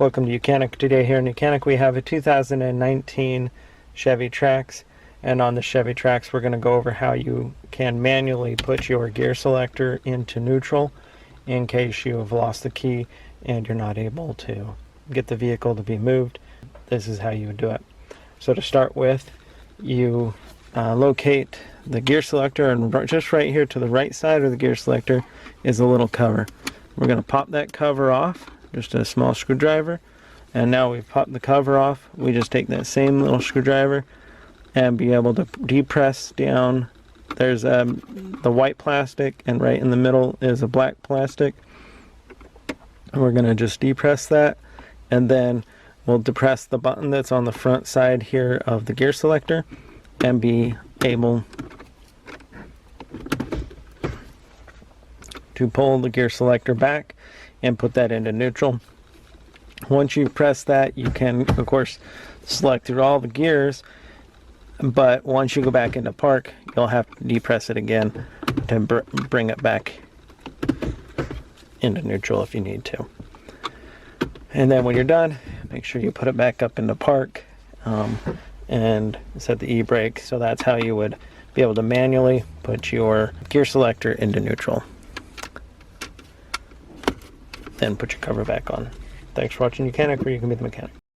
Welcome to YOUCANIC. Today here in YOUCANIC we have a 2019 Chevy Trax, and on the Chevy Trax we're going to go over how you can manually put your gear selector into neutral in case you have lost the key and you're not able to get the vehicle to be moved. This is how you would do it. So to start with, you locate the gear selector, and just right here to the right side of the gear selector is a little cover. We're going to pop that cover off, just a small screwdriver, and now we've popped the cover off. We just take that same little screwdriver and be able to depress down. There's the white plastic, and right in the middle is a black plastic. And we're going to just depress that, and then we'll depress the button that's on the front side here of the gear selector and be able to pull the gear selector back and put that into neutral. Once you press that, you can of course select through all the gears, but once you go back into park, you'll have to depress it again to bring it back into neutral if you need to. And then when you're done, make sure you put it back up into park and set the e-brake. So that's how you would be able to manually put your gear selector into neutral. Then put your cover back on. Thanks for watching YOUCANIC, where you can be the mechanic.